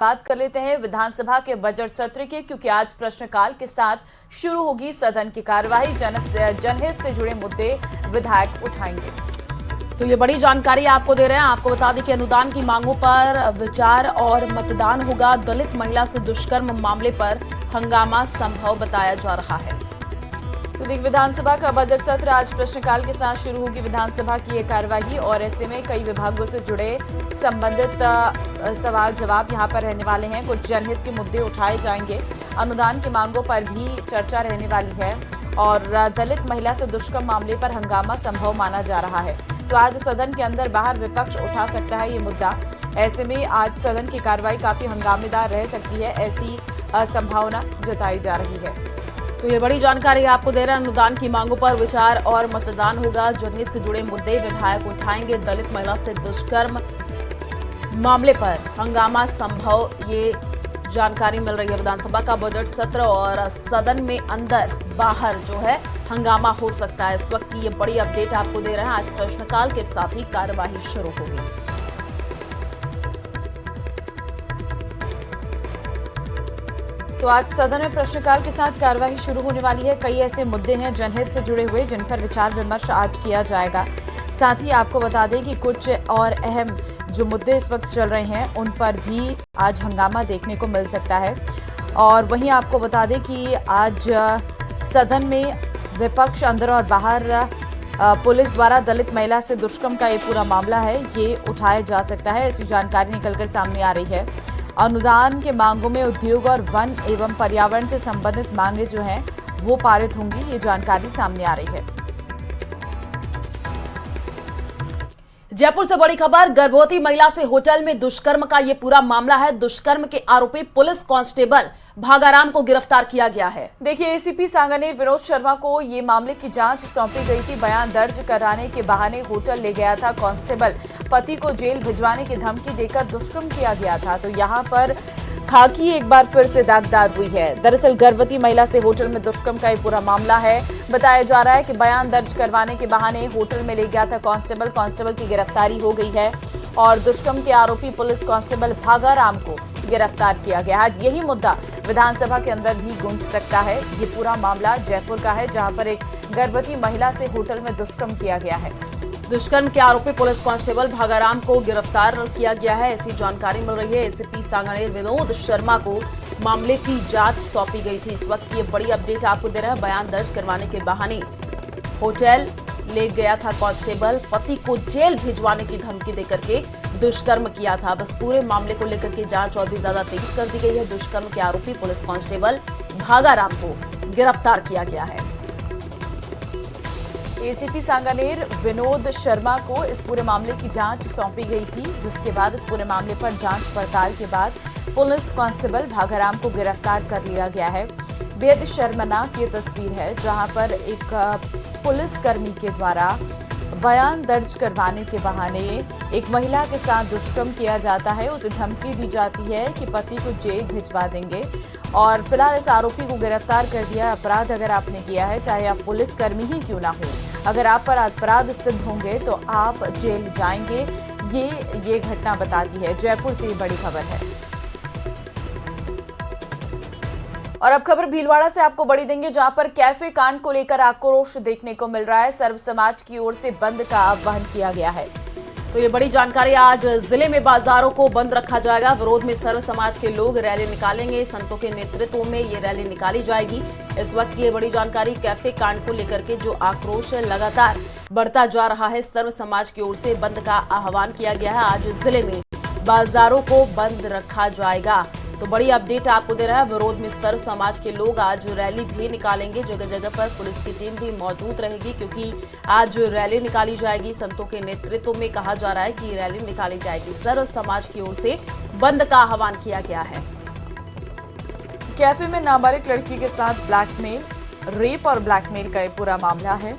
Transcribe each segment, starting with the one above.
बात कर लेते हैं विधानसभा के बजट सत्र की, क्योंकि आज प्रश्नकाल के साथ शुरू होगी सदन की कार्यवाही। जनहित से जुड़े मुद्दे विधायक उठाएंगे। तो ये बड़ी जानकारी आपको दे रहे हैं। आपको बता दें कि अनुदान की मांगों पर विचार और मतदान होगा। दलित महिला से दुष्कर्म मामले पर हंगामा संभव बताया जा रहा है। तो विधानसभा का बजट सत्र आज प्रश्नकाल के साथ शुरू होगी विधानसभा की ये कार्यवाही, और ऐसे में कई विभागों से जुड़े संबंधित सवाल जवाब यहां पर रहने वाले हैं। कुछ जनहित के मुद्दे उठाए जाएंगे। अनुदान की मांगों पर भी चर्चा रहने वाली है, और दलित महिला से दुष्कर्म मामले पर हंगामा संभव माना जा रहा है। तो आज सदन के अंदर बाहर विपक्ष उठा सकता है ये मुद्दा। ऐसे में आज सदन की कार्रवाई काफी हंगामेदार रह सकती है, ऐसी संभावना जताई जा रही है। तो ये बड़ी जानकारी आपको दे रहे हैं। अनुदान की मांगों पर विचार और मतदान होगा। जनहित से जुड़े मुद्दे विधायक उठाएंगे। दलित महिला से दुष्कर्म मामले पर हंगामा संभव, ये जानकारी मिल रही है। विधानसभा का बजट सत्र और सदन में अंदर बाहर जो है हंगामा हो सकता है। इस वक्त की ये बड़ी अपडेट आपको दे रहे हैं। आज प्रश्नकाल के साथ ही कार्यवाही शुरू होगी। तो आज सदन में प्रश्नकाल के साथ कार्यवाही शुरू होने वाली है। कई ऐसे मुद्दे हैं जनहित से जुड़े हुए जिन पर विचार विमर्श आज किया जाएगा। साथ ही आपको बता दें कि कुछ और अहम जो मुद्दे इस वक्त चल रहे हैं उन पर भी आज हंगामा देखने को मिल सकता है। और वहीं आपको बता दें कि आज सदन में विपक्ष अंदर और बाहर पुलिस द्वारा दलित महिला से दुष्कर्म का ये पूरा मामला है, ये उठाया जा सकता है। ऐसी जानकारी निकलकर सामने आ रही है। अनुदान के मांगों में उद्योग और वन एवं पर्यावरण से संबंधित मांगे जो हैं वो पारित होंगी, ये जानकारी सामने आ रही है। जयपुर से बड़ी खबर, गर्भवती महिला से होटल में दुष्कर्म का ये पूरा मामला है। दुष्कर्म के आरोपी पुलिस कांस्टेबल भागाराम को गिरफ्तार किया गया है। देखिए, एसीपी सांगानेर विनोद शर्मा को ये मामले की जांच सौंपी गई थी। बयान दर्ज कराने के बहाने होटल ले गया था कांस्टेबल। पति को जेल भिजवाने की धमकी देकर दुष्कर्म किया गया था। तो यहाँ पर खाकी एक बार फिर से दागदार हुई है। दरअसल गर्भवती महिला से होटल में दुष्कर्म का ये पूरा मामला है। बताया जा रहा है कि बयान दर्ज करवाने के बहाने होटल में ले गया था कांस्टेबल की गिरफ्तारी हो गई है, और दुष्कर्म के आरोपी पुलिस कांस्टेबल भागाराम को गिरफ्तार किया गया। आज यही मुद्दा विधानसभा के अंदर भी गूंज सकता है। ये पूरा मामला जयपुर का है, जहां पर एक गर्भवती महिला से होटल में दुष्कर्म किया गया है। दुष्कर्म के आरोपी पुलिस कांस्टेबल भागाराम को गिरफ्तार किया गया है, ऐसी जानकारी मिल रही है। एसीपी सांगानेर विनोद शर्मा को मामले की जांच सौंपी गई थी। इस वक्त ये बड़ी अपडेट आपको दे रहा है। बयान दर्ज करवाने के बहाने होटल ले गया था कांस्टेबल। पति को जेल भिजवाने की धमकी देकर के दुष्कर्म किया था। बस पूरे मामले को लेकर के जांच और भी ज्यादा तेज कर दी गई है। दुष्कर्म के आरोपी पुलिस कांस्टेबल भागाराम को गिरफ्तार किया गया है। एसीपी सांगानेर विनोद शर्मा को इस पूरे मामले की जांच सौंपी गई थी, जिसके बाद इस पूरे मामले पर जांच पड़ताल के बाद पुलिस कांस्टेबल भागाराम को गिरफ्तार कर लिया गया है। बेहद शर्मनाक ये तस्वीर है, जहां पर एक पुलिसकर्मी के द्वारा बयान दर्ज करवाने के बहाने एक महिला के साथ दुष्कर्म किया जाता है। उसे धमकी दी जाती है कि पति को जेल भिजवा देंगे, और फिलहाल इस आरोपी को गिरफ्तार कर दिया। अपराध अगर आपने किया है, चाहे आप पुलिसकर्मी ही क्यों ना हो, अगर आप पर अपराध सिद्ध होंगे तो आप जेल जाएंगे। ये घटना बताती है। जयपुर से ये बड़ी खबर है। और अब खबर भीलवाड़ा से आपको बड़ी देंगे, जहां पर कैफे कांड को लेकर आक्रोश देखने को मिल रहा है। सर्व समाज की ओर से बंद का आह्वान किया गया है। तो ये बड़ी जानकारी, आज जिले में बाजारों को बंद रखा जाएगा। विरोध में सर्व समाज के लोग रैली निकालेंगे। संतों के नेतृत्व में ये रैली निकाली जाएगी। इस वक्त की ये बड़ी जानकारी, कैफे कांड को लेकर के जो आक्रोश लगातार बढ़ता जा रहा है, सर्व समाज की ओर से बंद का आह्वान किया गया है। आज जिले में बाजारों को बंद रखा जाएगा। तो बड़ी अपडेट आपको दे रहा है। विरोध में सर्व समाज के लोग आज रैली भी निकालेंगे। जगह जगह पर पुलिस की टीम भी मौजूद रहेगी, क्योंकि आज रैली निकाली जाएगी। संतों के नेतृत्व में कहा जा रहा है कि रैली निकाली जाएगी। सर्व समाज की ओर से बंद का आह्वान किया गया है। कैफे में नाबालिग लड़की के साथ ब्लैकमेल, रेप और ब्लैकमेल का ये पूरा मामला है।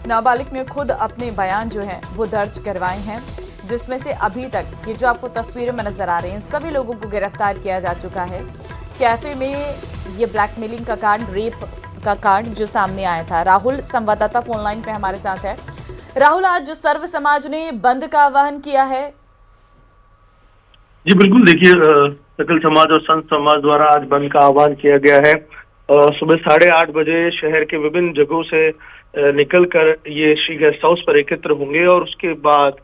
नाबालिग ने खुद अपने बयान जो है वो दर्ज करवाए हैं, जिसमें से अभी तक ये जो आपको तस्वीरों में नजर आ रहे हैं, सभी लोगों को गिरफ्तार किया जा चुका है। कैफे में ये ब्लैकमेलिंग का कांड, रेप का कांड जो सामने आया था। राहुल संवाददाता फोन लाइन पे हमारे साथ है। राहुल, आज सर्व समाज ने बंद का आह्वान किया है। जी बिल्कुल, देखिए सकल समाज और संत समाज द्वारा आज बंद का आह्वान किया गया है। सुबह 8:30 बजे शहर के विभिन्न जगहों से निकलकर ये श्री गेस्ट हाउस पर एकत्र होंगे और उसके बाद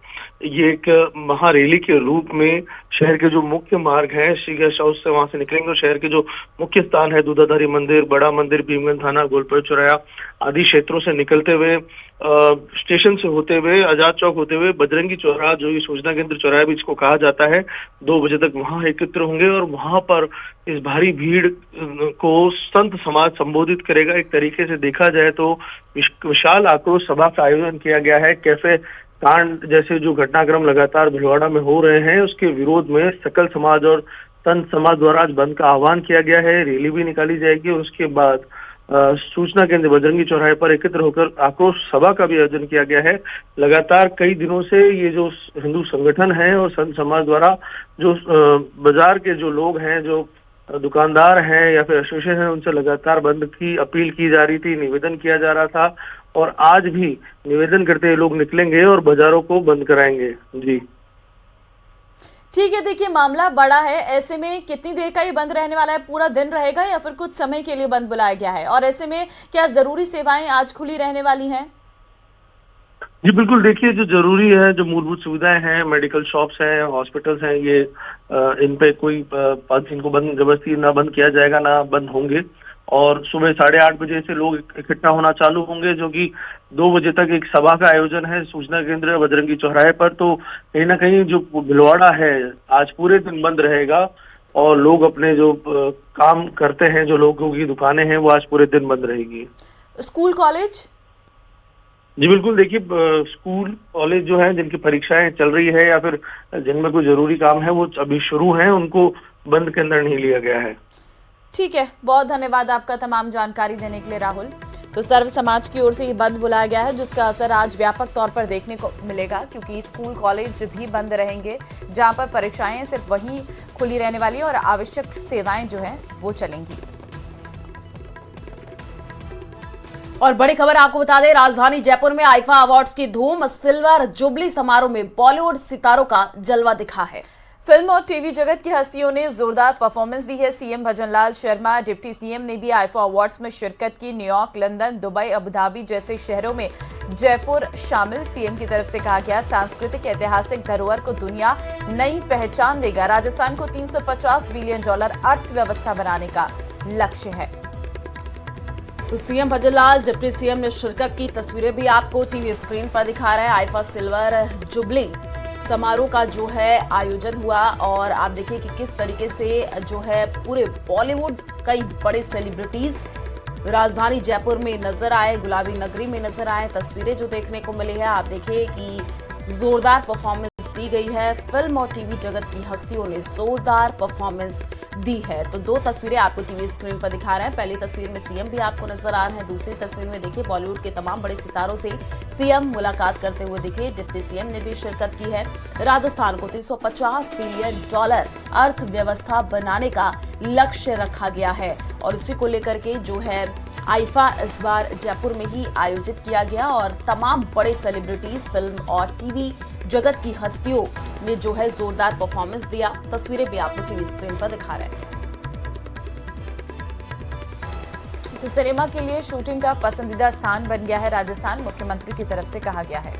ये एक महारैली के रूप में शहर के जो मुख्य मार्ग है श्री गेस्ट हाउस से वहां से निकलेंगे और शहर के जो मुख्य स्थान है दूधाधारी मंदिर, बड़ा मंदिर, भीमगंज थाना, गोलपुर चौराया आदि क्षेत्रों से निकलते हुए स्टेशन से होते हुए आजाद चौक होते हुए बजरंगी चौराहा, जो ये सूचना केंद्र चौराहा भी इसको कहा जाता है, 2 बजे तक वहां एकत्र होंगे और वहां पर इस भारी भीड़ को संत समाज संबोधित करेगा। एक तरीके से देखा जाए तो विशाल आक्रोश सभा का आयोजन किया गया है। कैफे कांड जैसे जो घटनाक्रम लगातार भीलवाड़ा में हो रहे हैं उसके विरोध में सकल समाज और संत समाज द्वारा आज बंद का आह्वान किया गया है। रैली भी निकाली जाएगी और उसके बाद सूचना केंद्र बजरंगी चौराहे पर एकत्र होकर आक्रोश सभा का भी आयोजन किया गया है। लगातार कई दिनों से ये जो हिंदू संगठन है और संत समाज द्वारा जो बाजार के जो लोग हैं, जो दुकानदार हैं या फिर एसोसिएशन है, उनसे लगातार बंद की अपील की जा रही थी, निवेदन किया जा रहा था और आज भी निवेदन करते हुए लोग निकलेंगे और बाजारों को बंद कराएंगे। जी ठीक है, देखिए मामला बड़ा है, ऐसे में कितनी देर का ये बंद रहने वाला है? पूरा दिन रहेगा या फिर कुछ समय के लिए बंद बुलाया गया है? और ऐसे में क्या जरूरी सेवाएं आज खुली रहने वाली हैं? जी बिल्कुल, देखिए जो जरूरी है, जो मूलभूत सुविधाएं हैं, मेडिकल शॉप्स हैं, हॉस्पिटल्स हैं, ये इन पे कोई इनको बंद जबरदस्ती ना बंद किया जाएगा, ना बंद होंगे। और सुबह 8:30 बजे से लोग इकट्ठा होना चालू होंगे, जो कि 2 बजे तक एक सभा का आयोजन है सूचना केंद्र बजरंगी चौराहे पर। तो कहीं ना कहीं जो भीलवाड़ा है आज पूरे दिन बंद रहेगा और लोग अपने जो काम करते हैं, जो लोगों की दुकानें हैं, वो आज पूरे दिन बंद रहेगी। School college? जी बिल्कुल, देखिए स्कूल कॉलेज जो है जिनकी परीक्षाएं चल रही है या फिर जिनमें कोई जरूरी काम है वो अभी शुरू हैं, उनको बंद के अंदर नहीं लिया गया है। ठीक है, बहुत धन्यवाद आपका तमाम जानकारी देने के लिए राहुल। तो सर्व समाज की ओर से ये बंद बुलाया गया है, जिसका असर आज व्यापक तौर पर देखने को मिलेगा, क्योंकि स्कूल कॉलेज भी बंद रहेंगे, जहां पर परीक्षाएं सिर्फ वहीं खुली रहने वाली और आवश्यक सेवाएं जो हैं वो चलेंगी। और बड़ी खबर आपको बता दें, राजधानी जयपुर में आईफा अवार्ड्स की धूम। सिल्वर जुबली समारोह में बॉलीवुड सितारों का जलवा दिखा है। फिल्म और टीवी जगत की हस्तियों ने जोरदार परफॉर्मेंस दी है। CM Bhajanlal Sharma, deputy CM ने भी आईफा अवार्ड्स में शिरकत की। न्यूयॉर्क, लंदन, दुबई, अबुधाबी जैसे शहरों में जयपुर शामिल। सीएम की तरफ से कहा गया, सांस्कृतिक ऐतिहासिक धरोहर को दुनिया नई पहचान देगा। राजस्थान को $350 बिलियन अर्थव्यवस्था बनाने का लक्ष्य है। तो सीएम भजनलाल, डिप्टी सीएम ने शिरकत की तस्वीरें भी आपको टीवी स्क्रीन पर दिखा रहे हैं। आईफा सिल्वर जुबली समारोह का जो है आयोजन हुआ और आप देखिए कि किस तरीके से जो है पूरे बॉलीवुड कई बड़े सेलिब्रिटीज राजधानी जयपुर में नजर आए, गुलाबी नगरी में नजर आए। तस्वीरें जो देखने को मिली है, आप देखिए कि जोरदार परफॉर्मेंस दी गई है। फिल्म और टीवी जगत की हस्तियों ने जोरदार परफॉर्मेंस दी है। तो 2 तस्वीरें आपको टीवी स्क्रीन पर दिखा रहे हैं। पहली तस्वीर में सीएम भी आपको नजर आ रहे हैं, दूसरी तस्वीर में देखिए बॉलीवुड के तमाम बड़े सितारों से सीएम मुलाकात करते हुए दिखे। डिप्टी सीएम ने भी शिरकत की है। राजस्थान को $350 बिलियन अर्थव्यवस्था बनाने का लक्ष्य रखा गया है और इसी को लेकर के जो है आईफा इस बार जयपुर में ही आयोजित किया गया और तमाम बड़े सेलिब्रिटीज, फिल्म और टीवी जगत की हस्तियों ने जो है जोरदार परफॉर्मेंस दिया। तस्वीरें भी आपको टीवी स्क्रीन पर दिखा रहे हैं। तो सिनेमा के लिए शूटिंग का पसंदीदा स्थान बन गया है राजस्थान, मुख्यमंत्री की तरफ से कहा गया है।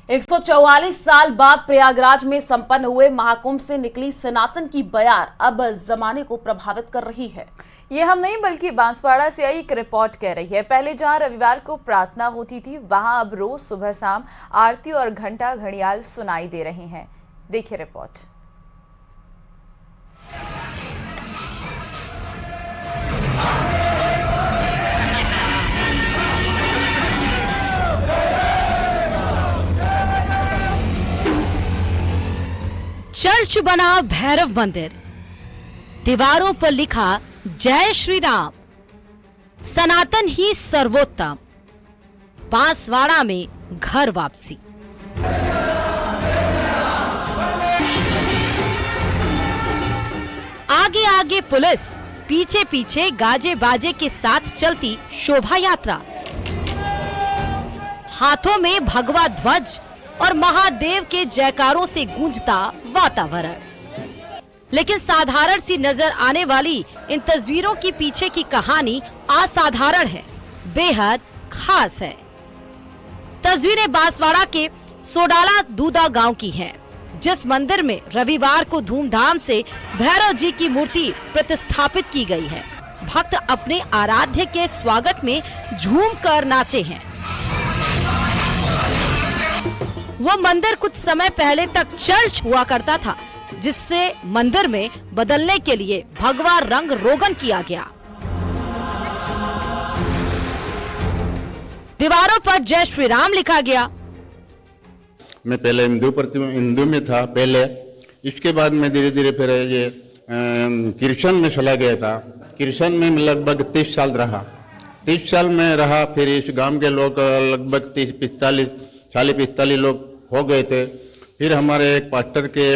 144 साल बाद प्रयागराज में संपन्न हुए महाकुंभ से निकली सनातन की बयार अब जमाने को प्रभावित कर रही है। ये हम नहीं बल्कि बांसवाड़ा से आई एक रिपोर्ट कह रही है। पहले जहां रविवार को प्रार्थना होती थी, वहां अब रोज सुबह शाम आरती और घंटा घड़ियाल सुनाई दे रही हैं। देखिए रिपोर्ट। चर्च बना भैरव मंदिर, दीवारों पर लिखा जय श्री राम, सनातन ही सर्वोत्तम, बांसवाड़ा में घर वापसी। आगे आगे पुलिस, पीछे पीछे गाजे बाजे के साथ चलती शोभा यात्रा, हाथों में भगवा ध्वज और महादेव के जयकारों से गूंजता वातावरण। लेकिन साधारण सी नजर आने वाली इन तस्वीरों की पीछे की कहानी असाधारण है, बेहद खास है। तस्वीरें बांसवाड़ा के सोडाला दूदा गांव की हैं, जिस मंदिर में रविवार को धूमधाम से भैरव जी की मूर्ति प्रतिष्ठापित की गई है। भक्त अपने आराध्य के स्वागत में झूम कर नाचे हैं। वो मंदिर कुछ समय पहले तक चर्च हुआ करता था, जिससे मंदिर में बदलने के लिए भगवा रंग रोगन किया गया। दीवारों पर जय श्री राम लिखा गया। मैं पहले हिंदू में था पहले, इसके बाद मैं धीरे धीरे फिर ये क्रिश्चियन में चला गया था। क्रिश्चियन में लगभग 30 साल रहा। 30 साल में रहा, फिर इस गांव के लोग लगभग 40-45 लोग हो गए थे। फिर हमारे एक पास्टर के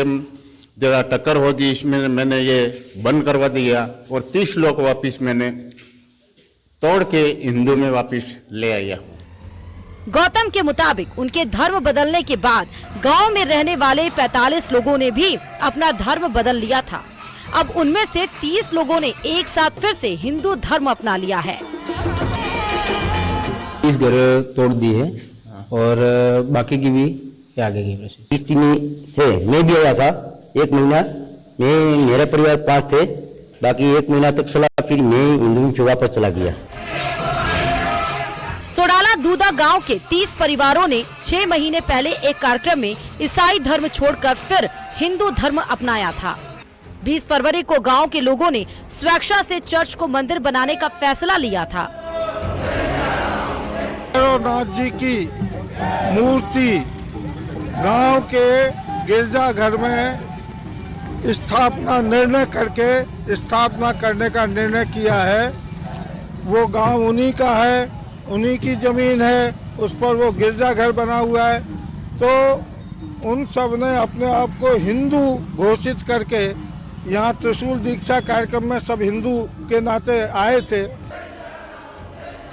जरा टक्कर होगी, इसमें मैंने ये बंद करवा दिया और 30 लोग वापिस मैंने तोड़ के हिंदू में वापिस ले आया। गौतम के मुताबिक उनके धर्म बदलने के बाद गांव में रहने वाले 45 लोगों ने भी अपना धर्म बदल लिया था। अब उनमें से 30 लोगों ने एक साथ फिर से हिंदू धर्म अपना लिया है। इस घर तोड़ दी है और बाकी की भी आगे की प्रोसेस। 3 थे, मैं भी आया था 1 महीना, मैं मेरा परिवार 5 थे, बाकी 1 महीना तक चला, फिर मैं हिंदू में वापस चला गया। सोडाला दूदा गांव के 30 परिवारों ने 6 महीने पहले एक कार्यक्रम में ईसाई धर्म छोड़कर फिर हिंदू धर्म अपनाया था। 20 फरवरी को गांव के लोगों ने स्वेच्छा से चर्च को मंदिर बनाने का फैसला लिया था। भैरवनाथ जी की मूर्ति गांव के गिरजाघर में स्थापना करने का निर्णय किया है। वो गांव उन्हीं का है, उन्हीं की जमीन है, उस पर वो गिरजाघर बना हुआ है। तो उन सब ने अपने आप को हिंदू घोषित करके यहाँ त्रिशूल दीक्षा कार्यक्रम में सब हिंदू के नाते आए थे।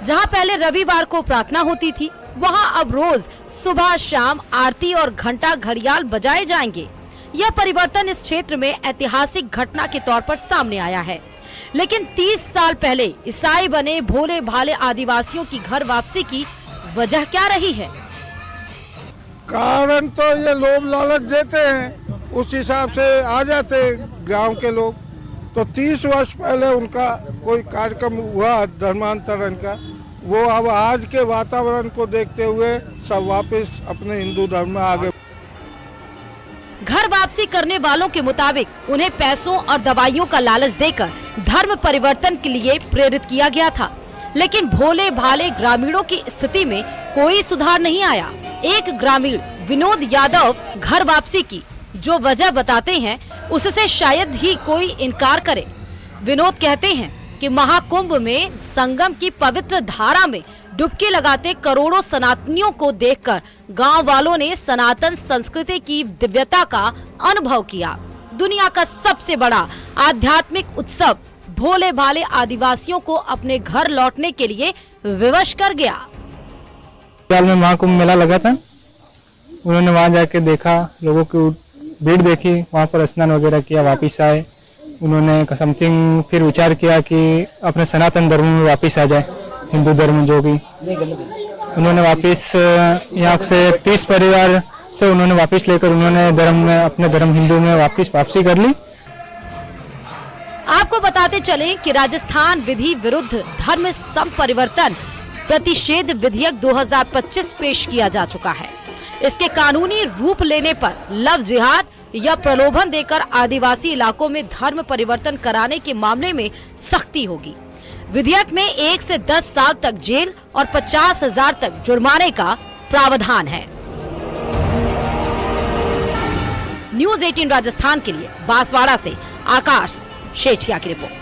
जहाँ पहले रविवार को प्रार्थना होती थी, वहाँ अब रोज सुबह शाम आरती और घंटा घड़ियाल बजाए जाएंगे। यह परिवर्तन इस क्षेत्र में ऐतिहासिक घटना के तौर पर सामने आया है। लेकिन 30 साल पहले ईसाई बने भोले भाले आदिवासियों की घर वापसी की वजह क्या रही है? कारण तो ये लोभ लालच देते हैं, उस हिसाब से आ जाते गांव के लोग। तो 30 वर्ष पहले उनका कोई कार्यक्रम हुआ धर्मांतरण का, वो अब आज के वातावरण को देखते हुए सब वापस अपने हिंदू धर्म में आ गए। घर वापसी करने वालों के मुताबिक उन्हें पैसों और दवाइयों का लालच देकर धर्म परिवर्तन के लिए प्रेरित किया गया था। लेकिन भोले भाले ग्रामीणों की स्थिति में कोई सुधार नहीं आया। एक ग्रामीण विनोद यादव घर वापसी की जो वजह बताते हैं, उससे शायद ही कोई इनकार करे। विनोद कहते हैं कि महाकुंभ में संगम की पवित्र धारा में डुबकी लगाते करोड़ों सनातनियों को देखकर गांव वालों ने सनातन संस्कृति की दिव्यता का अनुभव किया। दुनिया का सबसे बड़ा आध्यात्मिक उत्सव भोले भाले आदिवासियों को अपने घर लौटने के लिए विवश कर गया। साल में महाकुंभ मेला लगा था, उन्होंने वहां जाके देखा, लोगों की भीड़ देखी, वहां पर स्नान वगैरह किया, वापिस आए। उन्होंने समथिंग फिर विचार किया कि अपने सनातन धर्म में वापिस आ जाए, हिंदू धर्म जो भी। उन्होंने वापिस यहाँ से 30 परिवार थे, उन्होंने वापिस लेकर उन्होंने धर्म में अपने धर्म हिंदू में वापसी कर ली। आपको बताते चलें कि राजस्थान विधि विरुद्ध धर्म संपरिवर्तन प्रतिषेध विधेयक 2025 पेश किया जा चुका है। इसके कानूनी रूप लेने पर लव जिहाद या प्रलोभन देकर आदिवासी इलाकों में धर्म परिवर्तन कराने के मामले में सख्ती होगी। विधेयक में 1 से 10 साल तक जेल और 50,000 तक जुर्माने का प्रावधान है। न्यूज़ 18 राजस्थान के लिए बांसवाड़ा से आकाश शेठिया की रिपोर्ट।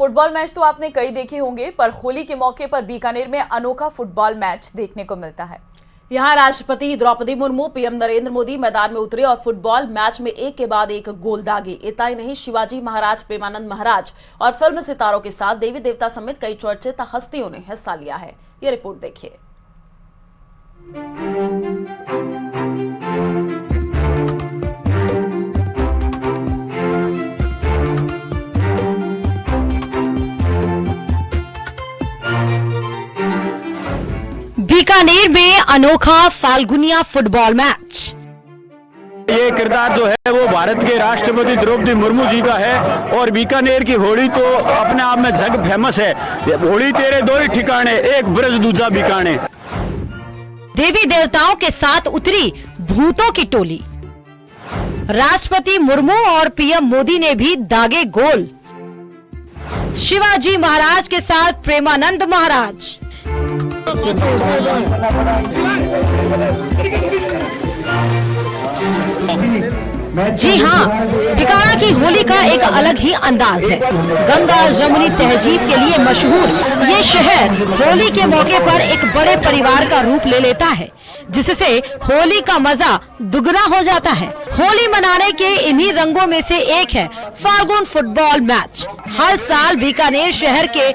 फुटबॉल मैच तो आपने कई देखे होंगे, पर होली के मौके पर बीकानेर में अनोखा फुटबॉल मैच देखने को मिलता है। यहाँ राष्ट्रपति द्रौपदी मुर्मू, पीएम नरेंद्र मोदी मैदान में उतरे और फुटबॉल मैच में एक के बाद एक गोल दागे। इतना ही नहीं, शिवाजी महाराज, प्रेमानंद महाराज और फिल्म सितारों के साथ देवी देवता समेत कई चर्चित हस्तियों ने हिस्सा लिया है। ये रिपोर्ट देखिए। बीकानेर में अनोखा फाल्गुनिया फुटबॉल मैच। ये किरदार जो है वो भारत के राष्ट्रपति द्रौपदी मुर्मू जी का है और बीकानेर की होली तो अपने आप में जग फेमस है। होली तेरे दो ही ठिकाने, एक ब्रज दूजा बीकाने। देवी देवताओं के साथ उतरी भूतों की टोली। राष्ट्रपति मुर्मू और पीएम मोदी ने भी दागे गोल। शिवाजी महाराज के साथ प्रेमानंद महाराज। जी हाँ, बीकानेर की होली का एक अलग ही अंदाज है। गंगा जमुनी तहजीब के लिए मशहूर ये शहर होली के मौके पर एक बड़े परिवार का रूप ले लेता है, जिससे होली का मजा दुगना हो जाता है। होली मनाने के इन्हीं रंगों में से एक है फाल्गुन फुटबॉल मैच। हर साल बीकानेर शहर के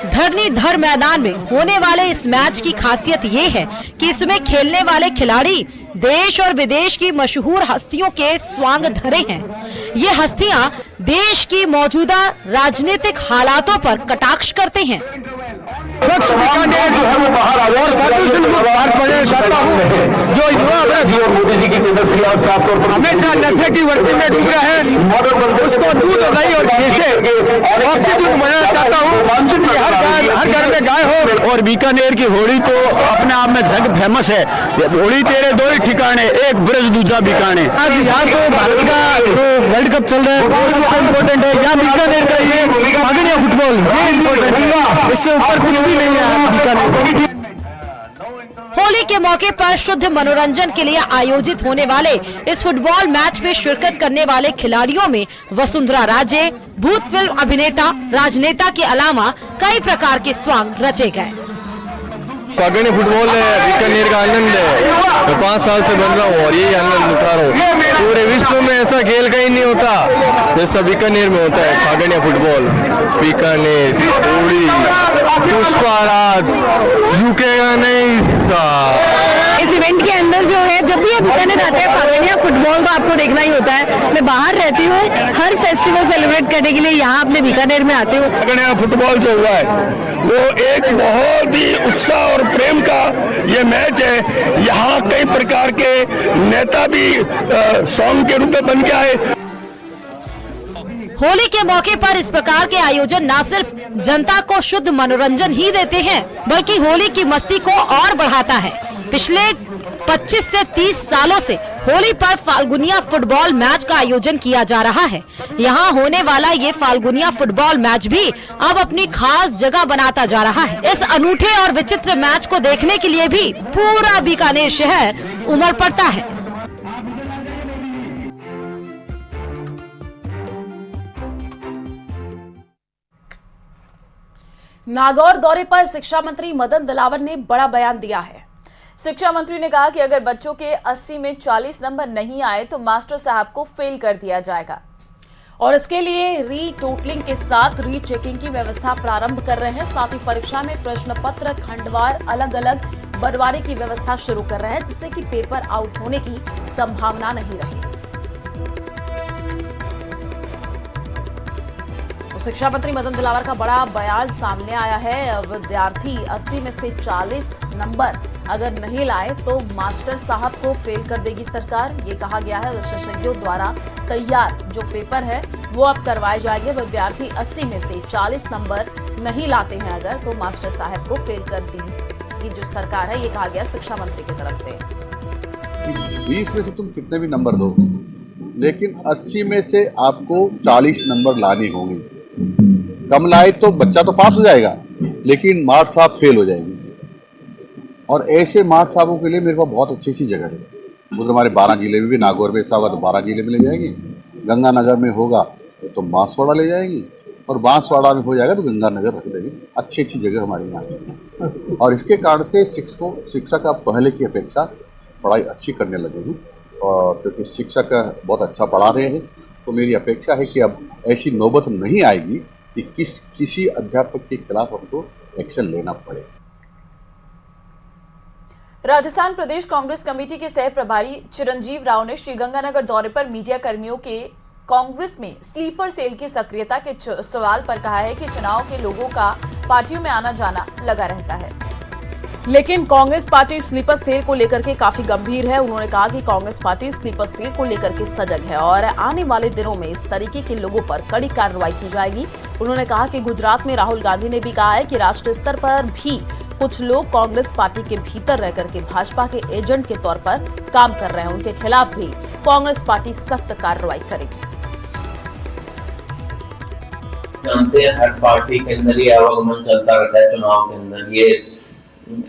धरणीधर मैदान में होने वाले इस मैच की खासियत ये है कि इसमें खेलने वाले खिलाड़ी देश और विदेश की मशहूर हस्तियों के स्वांग धरे हैं। ये हस्तियां देश की मौजूदा राजनीतिक हालातों पर कटाक्ष करते हैं। स्वच्छ बीकानेर जो है वो बाहर आ और प्रदूषण मुक्त भारत बनना चाहता हूँ। जो युवा मोदी जी की तेजस्वी और साफ तौर पर हमेशा नशे की वर्दी में डूब रहा है, उसको दूध और दही और घी से ऑक्सीजन बनाना चाहता हूँ। हर घर में गाय हो। और बीकानेर की होली तो अपने आप में जग फेमस है। होली तेरे दो ही ठिकाने, एक ब्रज दूजा बीकाने। आज यहाँ तो भारत का जो वर्ल्ड कप चल रहा है वो सबसे इम्पोर्टेंट है। यहाँ बीकानेर का ये फाल्गुनिया फुटबॉल ये इम्पोर्टेंट है, इससे ऊपर कुछ भी नहीं है बीकानेर। होली के मौके पर शुद्ध मनोरंजन के लिए आयोजित होने वाले इस फुटबॉल मैच में शिरकत करने वाले खिलाड़ियों में वसुंधरा राजे, भूत फिल्म अभिनेता, राजनेता के अलावा कई प्रकार के स्वांग रचे गए। फाल्गुनिया फुटबॉल बीकानेर का आनंद है। मैं 5 साल से बन रहा हूँ और यही आनंद उठा रहा हूँ। पूरे विश्व में ऐसा खेल कहीं नहीं होता जैसा बीकानेर में होता है। फाल्गुनिया फुटबॉल, बीकानेर, होली, पुष्पाराज, रुकेगा नहीं। इस इवेंट के अंदर जो है, जब भी आप बीकानेर आते हैं फाल्गुनिया फुटबॉल तो आपको देखना ही होता है। मैं बाहर रहती हूँ, हर फेस्टिवल सेलिब्रेट करने के लिए यहाँ अपने बीकानेर में आती हूँ। फाल्गुनिया फुटबॉल जो हुआ है वो एक बहुत ही उत्साह और प्रेम का ये मैच है। यहाँ कई प्रकार के नेता भी सॉन्ग के रूप में बन के आए। होली के मौके पर इस प्रकार के आयोजन न सिर्फ जनता को शुद्ध मनोरंजन ही देते हैं, बल्कि होली की मस्ती को और बढ़ाता है। पिछले 25 से 30 सालों से होली पर फाल्गुनिया फुटबॉल मैच का आयोजन किया जा रहा है। यहाँ होने वाला ये फाल्गुनिया फुटबॉल मैच भी अब अपनी खास जगह बनाता जा रहा है। इस अनूठे और विचित्र मैच को देखने के लिए भी पूरा बीकानेर शहर उमड़ पड़ता है। नागौर दौरे पर शिक्षा मंत्री मदन दिलावर ने बड़ा बयान दिया है। शिक्षा मंत्री ने कहा कि अगर बच्चों के 80 में 40 नंबर नहीं आए तो मास्टर साहब को फेल कर दिया जाएगा और इसके लिए रीटोटलिंग के साथ रीचेकिंग की व्यवस्था प्रारंभ कर रहे हैं। साथ ही परीक्षा में प्रश्न पत्र खंडवार अलग अलग बनवाने की व्यवस्था शुरू कर रहे हैं, जिससे कि पेपर आउट होने की संभावना नहीं रही। शिक्षा मंत्री मदन दिलावर का बड़ा बयान सामने आया है। विद्यार्थी 80 में से 40 नंबर अगर नहीं लाए तो मास्टर साहब को फेल कर देगी सरकार, ये कहा गया है। विशेषज्ञों द्वारा तैयार जो पेपर है वो अब करवाए जाएंगे। विद्यार्थी 80 में से 40 नंबर नहीं लाते हैं अगर तो मास्टर साहब को फेल कर देगी जो सरकार है, ये कहा गया शिक्षा मंत्री की तरफ से। 20 में से तुम कितने भी नंबर दो, लेकिन 80 में से आपको 40 नंबर लाने होंगे। कम लाए तो बच्चा तो पास हो जाएगा, लेकिन मार्ट साहब फेल हो जाएंगे। और ऐसे मार्ट साहबों के लिए मेरे पास बहुत अच्छी सी जगह है। उधर हमारे 12 जिले में भी, नागौर में ऐसा होगा तो 12 जिले में ले जाएंगे, गंगानगर में होगा तो बांसवाड़ा ले जाएंगे, और बांसवाड़ा में हो जाएगा तो गंगानगर रख देंगे। अच्छी अच्छी जगह हमारे यहाँ है और इसके कारण से शिक्षक अब पहले की अपेक्षा पढ़ाई अच्छी करने लगे हैं और क्योंकि शिक्षक बहुत अच्छा पढ़ा रहे हैं तो मेरी अपेक्षा है कि अब ऐसी नौबत नहीं आएगी कि किसी अध्यापक के खिलाफ हमको एक्शन लेना पड़े। राजस्थान प्रदेश कांग्रेस कमेटी के सह प्रभारी चिरंजीव राव ने श्रीगंगानगर दौरे पर मीडिया कर्मियों के कांग्रेस में स्लीपर सेल की सक्रियता के सवाल पर कहा है कि चुनाव के लोगों का पार्टियों में आना जाना लगा रहता है, लेकिन कांग्रेस पार्टी स्लीपर सेल को लेकर के काफी गंभीर है। उन्होंने कहा कि कांग्रेस पार्टी स्लीपर सेल को लेकर के सजग है और आने वाले दिनों में इस तरीके के लोगों पर कड़ी कार्रवाई की जाएगी। उन्होंने कहा कि गुजरात में राहुल गांधी ने भी कहा है कि राष्ट्रीय स्तर पर भी कुछ लोग कांग्रेस पार्टी के भीतर रह करके भाजपा के एजेंट के तौर पर काम कर रहे हैं, उनके खिलाफ भी कांग्रेस पार्टी सख्त कार्रवाई करेगी। जानते हैं हर पार्टी के अंदर ये आवागमन चलता रहता है चुनाव के अंदर, ये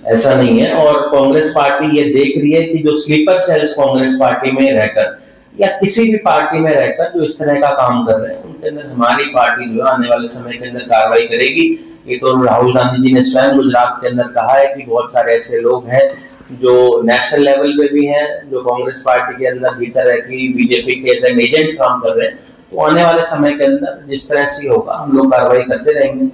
ऐसा नहीं है। और कांग्रेस पार्टी ये देख रही है कि जो स्लीपर सेल्स कांग्रेस पार्टी में रहकर या किसी भी पार्टी में रहकर जो इस तरह का काम कर रहे हैं उनके अंदर हमारी पार्टी जो आने वाले समय के अंदर कार्रवाई करेगी। ये तो राहुल गांधी जी ने स्वयं गुजरात के अंदर कहा है कि बहुत सारे ऐसे लोग हैं जो नेशनल लेवल पे भी हैं जो कांग्रेस पार्टी के अंदर भीतर है कि बीजेपी के एज एन एजेंट काम कर रहे हैं। तो आने वाले समय के अंदर जिस तरह से होगा हम लोग कार्रवाई करते रहेंगे।